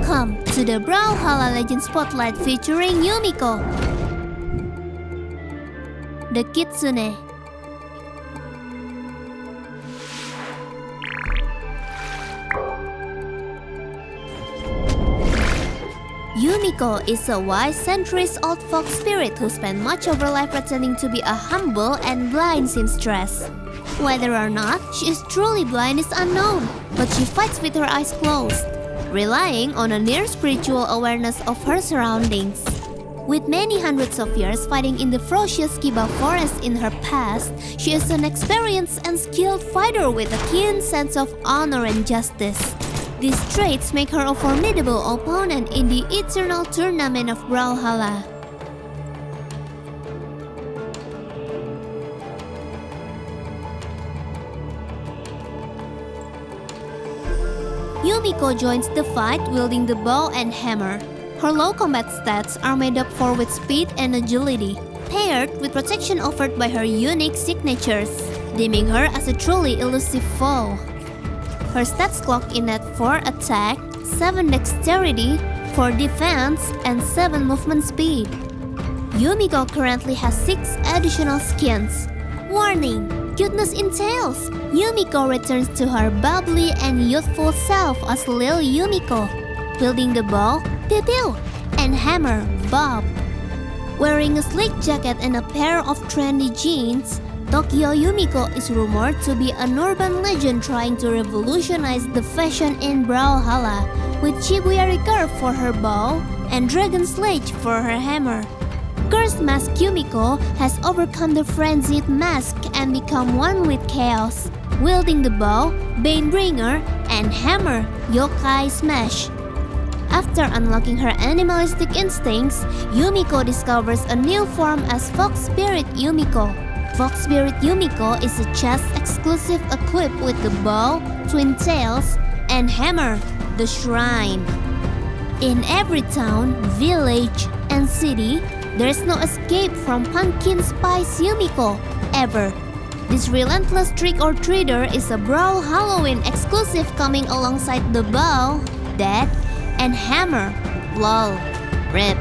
Welcome to the Brawlhalla Legend Spotlight featuring Yumiko, the Kitsune. Yumiko is a wise, centuries old fox spirit who spent much of her life pretending to be a humble and blind seamstress. Whether or not she is truly blind is unknown, but she fights with her eyes closed, relying on a near spiritual awareness of her surroundings. With many hundreds of years fighting in the ferocious Kiba forest in her past, she is an experienced and skilled fighter with a keen sense of honor and justice. These traits make her a formidable opponent in the eternal tournament of Brawlhalla. Yumiko joins the fight wielding the bow and hammer. Her low combat stats are made up for with speed and agility, paired with protection offered by her unique signatures, deeming her as a truly elusive foe. Her stats clock in at 4 attack, 7 dexterity, 4 defense, and 7 movement speed. Yumiko currently has 6 additional skins. Warning! Cuteness entails! Yumiko returns to her bubbly and youthful self as Lil Yumiko, wielding the bow, Pew Pew, and hammer, Bob. Wearing a sleek jacket and a pair of trendy jeans, Tokyo Yumiko is rumored to be an urban legend trying to revolutionize the fashion in Brawlhalla, with Shibuya curve for her bow and Dragon Sledge for her hammer. Cursed Mask Yumiko has overcome the frenzied mask and become one with chaos, wielding the bow, Banebringer, and hammer, Yokai Smash. After unlocking her animalistic instincts, Yumiko discovers a new form as Fox Spirit Yumiko. Fox Spirit Yumiko is a chest exclusive equipped with the bow, twin tails, and hammer, the shrine. In every town, village, and city, there's no escape from Pumpkin Spice Yumiko, ever. This relentless trick-or-treater is a Brawlhalloween exclusive coming alongside the bow, dead, and hammer, lol, rip.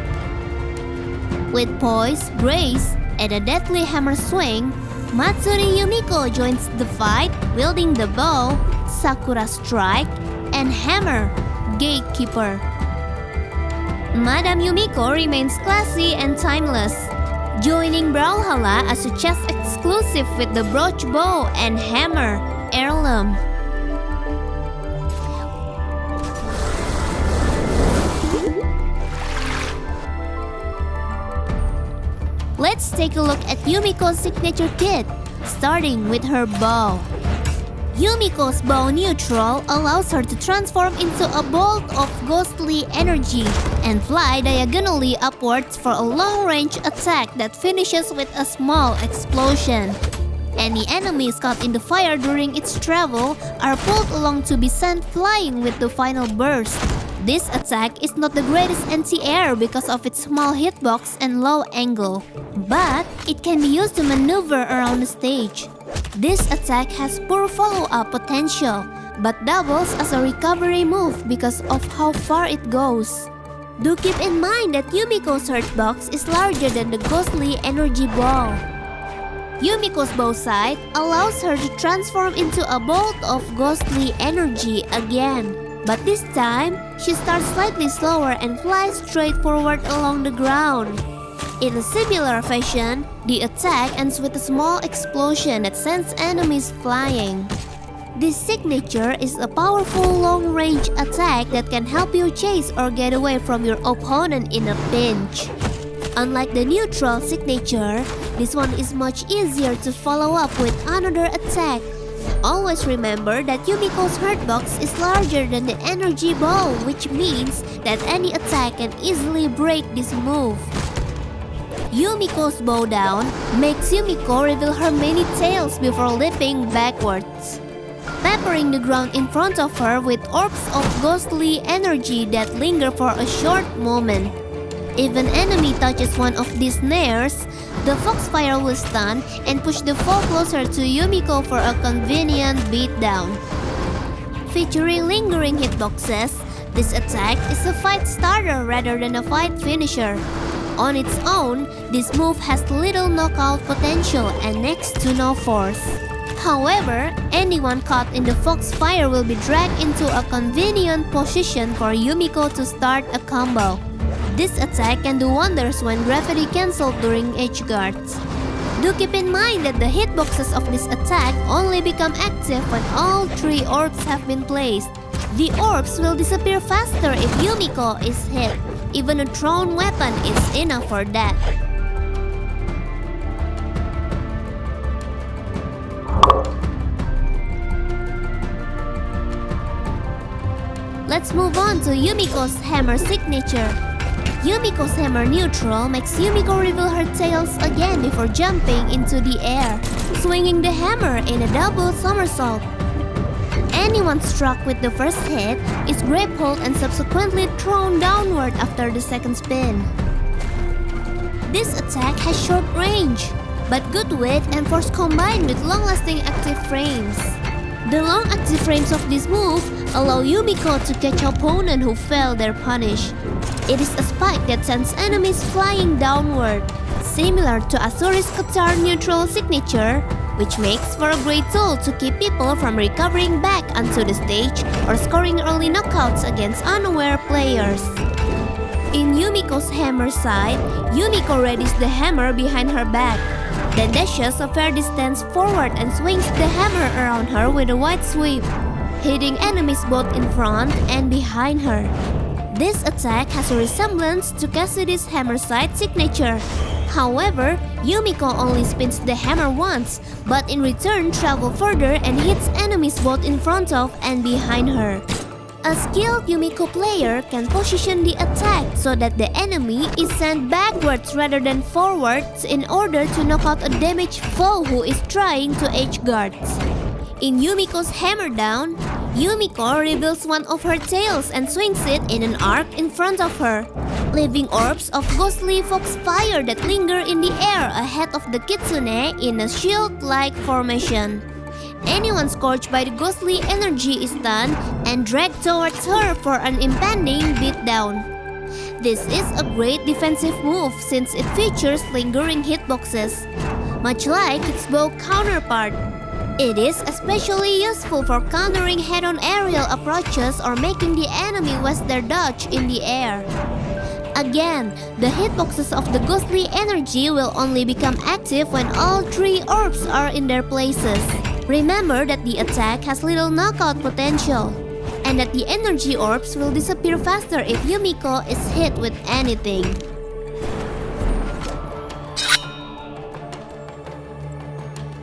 With poise, grace, and a deadly hammer swing, Matsuri Yumiko joins the fight wielding the bow, Sakura Strike, and hammer, Gatekeeper. Madame Yumiko remains classy and timeless, joining Brawlhalla as a chest exclusive with the brooch bow and hammer, heirloom. Let's take a look at Yumiko's signature kit, starting with her bow. Yumiko's bow neutral allows her to transform into a bolt of ghostly energy and fly diagonally upwards for a long-range attack that finishes with a small explosion. Any enemies caught in the fire during its travel are pulled along to be sent flying with the final burst. This attack is not the greatest anti-air because of its small hitbox and low angle, but it can be used to maneuver around the stage. This attack has poor follow-up potential, but doubles as a recovery move because of how far it goes. Do keep in mind that Yumiko's hurtbox is larger than the ghostly energy ball. Yumiko's bow sight allows her to transform into a bolt of ghostly energy again. But this time, she starts slightly slower and flies straight forward along the ground. In a similar fashion, the attack ends with a small explosion that sends enemies flying. This signature is a powerful long-range attack that can help you chase or get away from your opponent in a pinch. Unlike the neutral signature, this one is much easier to follow up with another attack. Always remember that Yumiko's hurtbox is larger than the energy ball, which means that any attack can easily break this move. Yumiko's bow down makes Yumiko reveal her many tails before leaping backwards, peppering the ground in front of her with orbs of ghostly energy that linger for a short moment. If an enemy touches one of these snares, the Foxfire will stun and push the foe closer to Yumiko for a convenient beatdown. Featuring lingering hitboxes, This attack is a fight starter rather than a fight finisher. On its own, this move has little knockout potential and next to no force. However, anyone caught in the foxfire will be dragged into a convenient position for Yumiko to start a combo. This attack can do wonders when gravity cancelled during edge guards. Do keep in mind that the hitboxes of this attack only become active when all 3 orbs have been placed. The orbs will disappear faster if Yumiko is hit. Even a thrown weapon is enough for that. Let's move on to Yumiko's hammer signature. Yumiko's hammer neutral makes Yumiko reveal her tails again before jumping into the air, swinging the hammer in a double somersault. Anyone struck with the first hit is grappled and subsequently thrown downward after the second spin. This attack has short range, but good width and force combined with long-lasting active frames. The long active frames of this move allow Yumiko to catch opponents who fail their punish. It is a spike that sends enemies flying downward, similar to Asuri's Qatar neutral signature, which makes for a great tool to keep people from recovering back onto the stage or scoring early knockouts against unaware players. In Yumiko's hammer side, Yumiko readies the hammer behind her back, then dashes a fair distance forward and swings the hammer around her with a wide sweep, hitting enemies both in front and behind her. This attack has a resemblance to Cassidy's hammer side signature. However, Yumiko only spins the hammer once, but in return travels further and hits enemies both in front of and behind her. A skilled Yumiko player can position the attack so that the enemy is sent backwards rather than forwards in order to knock out a damaged foe who is trying to edge guards. In Yumiko's hammer down, Yumiko reveals one of her tails and swings it in an arc in front of her, leaving orbs of ghostly foxfire that linger in the air ahead of the Kitsune in a shield-like formation. Anyone scorched by the ghostly energy is stunned and dragged towards her for an impending beatdown. This is a great defensive move since it features lingering hitboxes, much like its bow counterpart. It is especially useful for countering head-on aerial approaches or making the enemy waste their dodge in the air. Again, the hitboxes of the ghostly energy will only become active when all 3 orbs are in their places. Remember that the attack has little knockout potential, and that the energy orbs will disappear faster if Yumiko is hit with anything.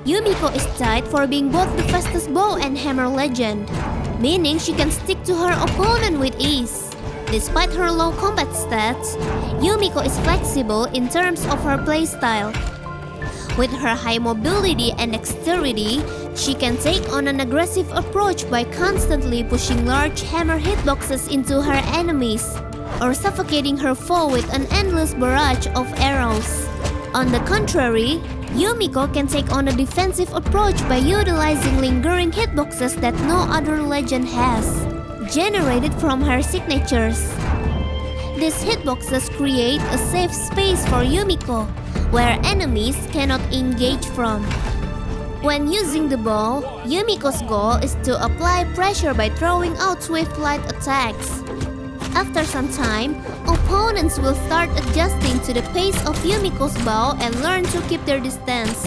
Yumiko is tied for being both the fastest bow and hammer legend, meaning she can stick to her opponent with ease. Despite her low combat stats, Yumiko is flexible in terms of her playstyle. With her high mobility and dexterity, she can take on an aggressive approach by constantly pushing large hammer hitboxes into her enemies, or suffocating her foe with an endless barrage of arrows. On the contrary, Yumiko can take on a defensive approach by utilizing lingering hitboxes that no other legend has, generated from her signatures. These hitboxes create a safe space for Yumiko, where enemies cannot engage from. When using the bow, Yumiko's goal is to apply pressure by throwing out swift light attacks. After some time, opponents will start adjusting to the pace of Yumiko's bow and learn to keep their distance.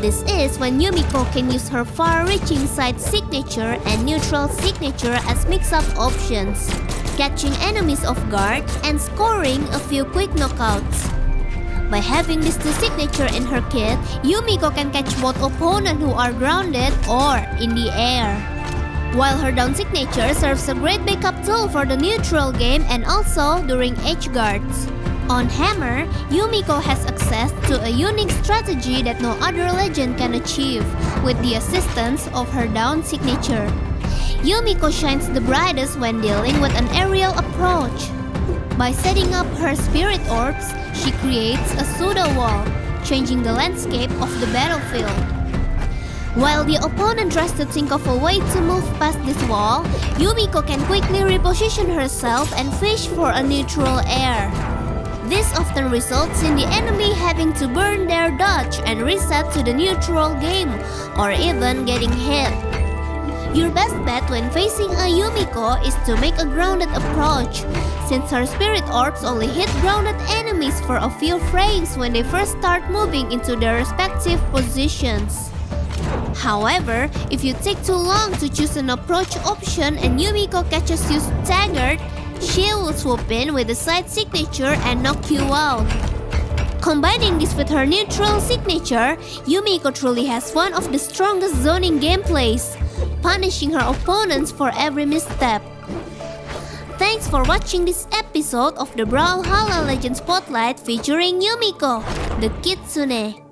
This is when Yumiko can use her far-reaching side signature and neutral signature as mix-up options, catching enemies off guard and scoring a few quick knockouts. By having these 2 signatures in her kit, Yumiko can catch both opponents who are grounded or in the air. While her down signature serves a great backup tool for the neutral game and also during edge guards. On hammer, Yumiko has access to a unique strategy that no other legend can achieve, with the assistance of her down signature. Yumiko shines the brightest when dealing with an aerial approach. By setting up her spirit orbs, she creates a pseudo wall, changing the landscape of the battlefield. While the opponent tries to think of a way to move past this wall, Yumiko can quickly reposition herself and fish for a neutral air. This often results in the enemy having to burn their dodge and reset to the neutral game, or even getting hit. Your best bet when facing a Yumiko is to make a grounded approach, since her spirit orbs only hit grounded enemies for a few frames when they first start moving into their respective positions. However, if you take too long to choose an approach option and Yumiko catches you staggered, she will swoop in with a side signature and knock you out. Combining this with her neutral signature, Yumiko truly has one of the strongest zoning gameplays, punishing her opponents for every misstep. Thanks for watching this episode of the Brawlhalla Legend Spotlight featuring Yumiko, the Kitsune.